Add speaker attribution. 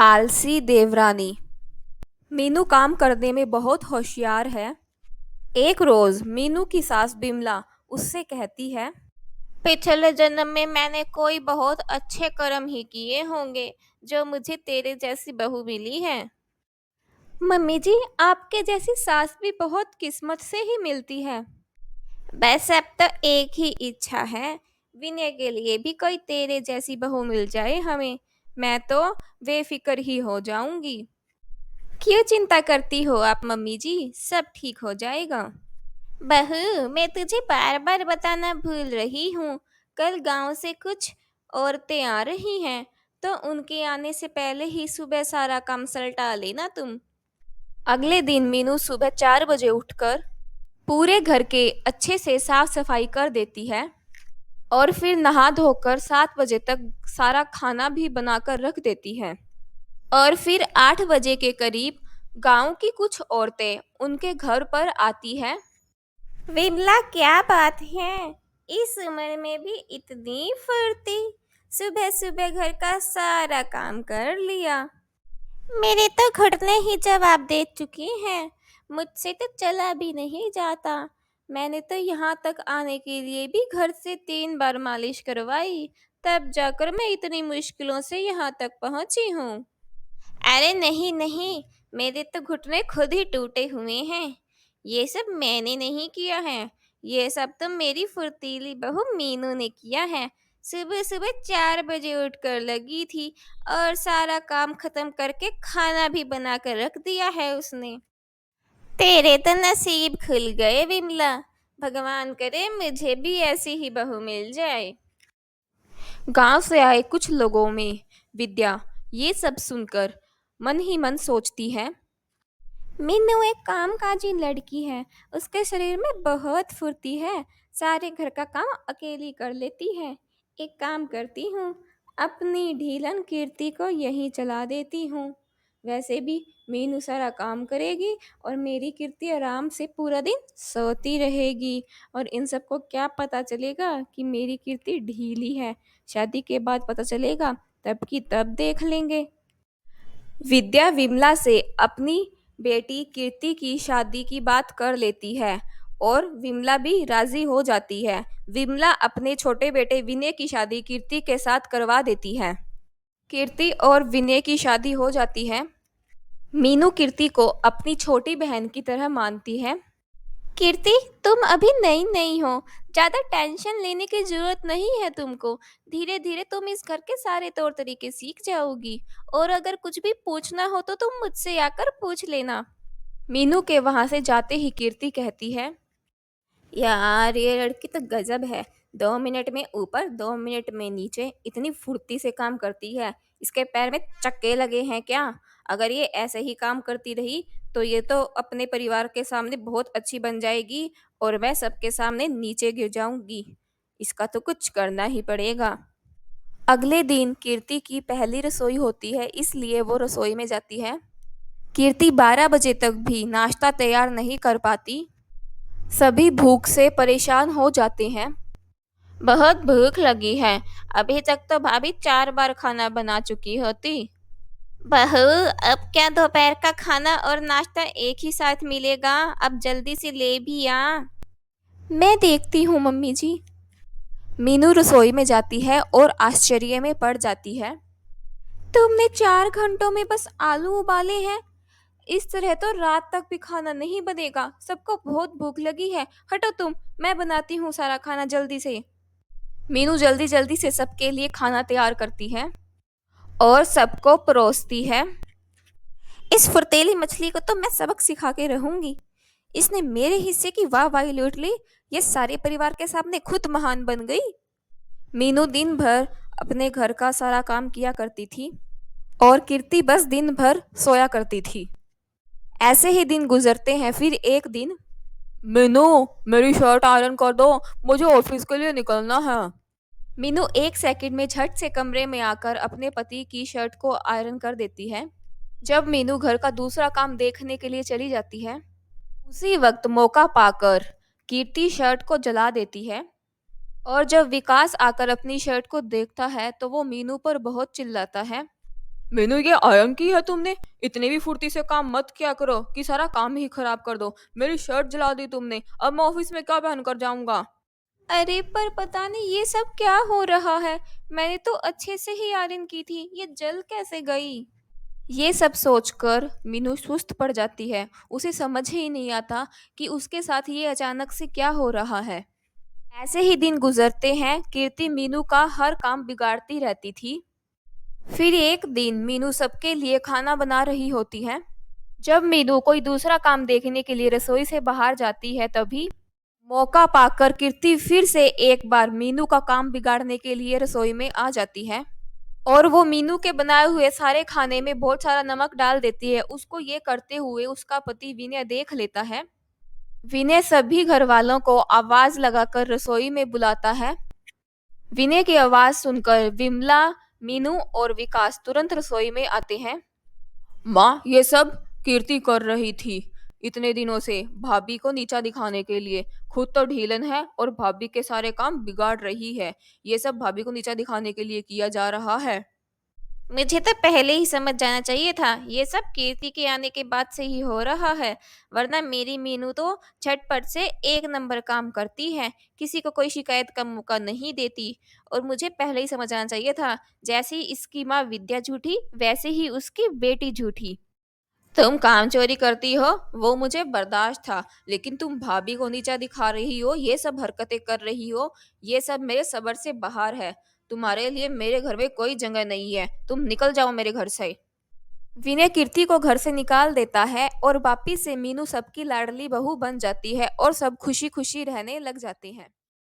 Speaker 1: आलसी देवरानी। मीनू काम करने में बहुत होशियार है। एक रोज मीनू की सास बिमला उससे कहती है,
Speaker 2: पिछले जन्म में मैंने कोई बहुत अच्छे कर्म ही किए होंगे जो मुझे तेरे जैसी बहू मिली है।
Speaker 1: मम्मी जी, आपके जैसी सास भी बहुत किस्मत से ही मिलती है।
Speaker 2: बस अब तो एक ही इच्छा है, विनय के लिए भी कोई तेरे जैसी बहू मिल जाए हमें। मैं तो बेफिक्र ही हो जाऊंगी।
Speaker 1: क्यों चिंता करती हो आप मम्मी जी, सब ठीक हो जाएगा।
Speaker 2: बहू, मैं तुझे बार बार बताना भूल रही हूँ। कल गांव से कुछ औरतें आ रही हैं, तो उनके आने से पहले ही सुबह सारा काम सलटा लेना तुम।
Speaker 1: अगले दिन मीनू सुबह 4 बजे उठकर पूरे घर के अच्छे से साफ सफाई कर देती है और फिर नहा धोकर 7 बजे तक सारा खाना भी बनाकर रख देती है। और फिर 8 बजे के करीब गांव की कुछ औरतें उनके घर पर आती है।
Speaker 2: विमला, क्या बात है? इस उम्र में भी इतनी फुर्ती! सुबह सुबह घर का सारा काम कर लिया। मेरे तो घुटने ही जवाब दे चुकी हैं। मुझसे तो चला भी नहीं जाता। मैंने तो यहाँ तक आने के लिए भी घर से 3 बार मालिश करवाई, तब जाकर मैं इतनी मुश्किलों से यहाँ तक पहुँची हूँ। अरे नहीं नहीं, मेरे तो घुटने खुद ही टूटे हुए हैं। ये सब मैंने नहीं किया है। ये सब तो मेरी फुर्तीली बहू मीनू ने किया है। सुबह सुबह 4 बजे उठकर लगी थी और सारा काम खत्म करके खाना भी बना कर रख दिया है उसने। तेरे तो नसीब खुल गए विमला। भगवान करे मुझे भी ऐसी ही बहू मिल जाए।
Speaker 1: गांव से आए कुछ लोगों में विद्या ये सब सुनकर मन ही मन सोचती है,
Speaker 2: मीनू एक कामकाजी लड़की है। उसके शरीर में बहुत फुर्ती है। सारे घर का काम अकेली कर लेती है। एक काम करती हूँ, अपनी ढीलन कीर्ति को यहीं चला देती हूँ। वैसे भी मीनू सारा काम करेगी और मेरी कीर्ति आराम से पूरा दिन सोती रहेगी। और इन सबको क्या पता चलेगा कि मेरी कीर्ति ढीली है? शादी के बाद पता चलेगा, तब की तब देख लेंगे।
Speaker 1: विद्या विमला से अपनी बेटी कीर्ति की शादी की बात कर लेती है और विमला भी राजी हो जाती है। विमला अपने छोटे बेटे विनय की शादी कीर्ति के साथ करवा देती है। कीर्ति और विनय की शादी हो जाती है। मीनू कीर्ति को अपनी छोटी बहन की तरह मानती है।
Speaker 2: कीर्ति, तुम अभी नई नई हो। ज्यादा टेंशन लेने की जरूरत नहीं है तुमको। धीरे धीरे तुम इस घर के सारे तौर तरीके सीख जाओगी। और अगर कुछ भी पूछना हो तो तुम मुझसे आकर पूछ लेना।
Speaker 1: मीनू के वहां से जाते ही कीर्ति कहती है,
Speaker 2: यार, ये लड़की तो गजब है। 2 मिनट में ऊपर 2 मिनट में नीचे इतनी फुर्ती से काम करती है। इसके पैर में चक्के लगे हैं क्या? अगर ये ऐसे ही काम करती रही तो ये तो अपने परिवार के सामने बहुत अच्छी बन जाएगी और मैं सबके सामने नीचे गिर जाऊंगी। इसका तो कुछ करना ही पड़ेगा।
Speaker 1: अगले दिन कीर्ति की पहली रसोई होती है, इसलिए वो रसोई में जाती है। कीर्ति 12 बजे तक भी नाश्ता तैयार नहीं कर पाती। सभी भूख से परेशान हो जाते हैं।
Speaker 2: बहुत भूख लगी है। अभी तक तो भाभी 4 बार खाना बना चुकी होती। बहू, अब क्या दोपहर का खाना और नाश्ता एक ही साथ मिलेगा? अब जल्दी से ले भी आ।
Speaker 1: मैं देखती हूँ मम्मी जी। मीनू रसोई में जाती है और आश्चर्य में पड़ जाती है, तुमने 4 घंटों में बस आलू उबाले हैं? इस तरह तो रात तक भी खाना नहीं बनेगा। सबको बहुत भूख लगी है। हटो तुम, मैं बनाती हूँ सारा खाना जल्दी से। मीनू जल्दी जल्दी से सबके लिए खाना तैयार करती है और सबको परोसती है। इस फुर्तेली मछली को तो मैं सबक सिखा के रहूंगी। इसने मेरे हिस्से की वाहवाही लूट ली। ये सारे परिवार के सामने खुद महान बन गई। मीनू दिन भर अपने घर का सारा काम किया करती थी और कीर्ति बस दिन भर सोया करती थी। ऐसे ही दिन गुजरते हैं। फिर एक दिन, मीनू, मेरी शर्ट आयरन कर दो, मुझे ऑफिस के लिए निकलना है। मीनू 1 सेकंड में झट से कमरे में आकर अपने पति की शर्ट को आयरन कर देती है। जब मीनू घर का दूसरा काम देखने के लिए चली जाती है, उसी वक्त मौका पाकर कीर्ति शर्ट को जला देती है। और जब विकास आकर अपनी शर्ट को देखता है तो वो मीनू पर बहुत चिल्लाता है। मीनू, ये आयरन की है तुमने? इतनी भी फुर्ती से काम मत किया करो कि सारा काम ही खराब कर दो। मेरी शर्ट जला दी तुमने, अब मैं ऑफिस में क्या पहन कर जाऊंगा?
Speaker 2: अरे पर पता नहीं ये सब क्या हो रहा है। मैंने तो अच्छे से ही आयरन की थी, ये जल कैसे गई।
Speaker 1: ये सब सोचकर मीनू सुस्त पड़ जाती है। उसे समझ ही नहीं आता कि उसके साथ ये अचानक से क्या हो रहा है। ऐसे ही दिन गुजरते हैं। कीर्ति मीनू का हर काम बिगाड़ती रहती थी। फिर एक दिन मीनू सबके लिए खाना बना रही होती है। जब मीनू कोई दूसरा काम देखने के लिए रसोई से बाहर जाती है, तभी मौका पाकर कीर्ति फिर से एक बार मीनू का काम बिगाड़ने के लिए रसोई में आ जाती है और वो मीनू के बनाए हुए सारे खाने में बहुत सारा नमक डाल देती है। उसको ये करते हुए उसका पति विनय देख लेता है। विनय सभी घर वालों को आवाज लगाकर रसोई में बुलाता है। विनय की आवाज सुनकर विमला, मीनू और विकास तुरंत रसोई में आते हैं। माँ, ये सब कीर्ति कर रही थी इतने दिनों से भाभी को नीचा दिखाने के लिए। खुद तो ढीलन है और भाभी के सारे काम बिगाड़ रही है। ये सब भाभी को नीचा दिखाने के लिए किया जा रहा है।
Speaker 2: मुझे तो पहले ही समझ जाना चाहिए था, ये सब कीर्ति के आने के बाद से ही हो रहा है। वरना मेरी मीनू तो झटपट से एक नंबर काम करती है, किसी को कोई शिकायत का मौका नहीं देती। और मुझे पहले ही समझ जाना चाहिए था, जैसे ही इसकी माँ विद्या झूठी वैसे ही उसकी बेटी झूठी। तुम काम चोरी करती हो वो मुझे बर्दाश्त था, लेकिन तुम भाभी को नीचा दिखा रही हो, ये सब हरकतें कर रही हो, ये सब मेरे सबर से बाहर है। तुम्हारे लिए मेरे घर में कोई जगह नहीं है, तुम निकल जाओ मेरे घर से। विनय कीर्ति को घर से निकाल देता है और वापिस से मीनू सबकी लाडली बहू बन जाती है और सब खुशी खुशी रहने लग जाते हैं।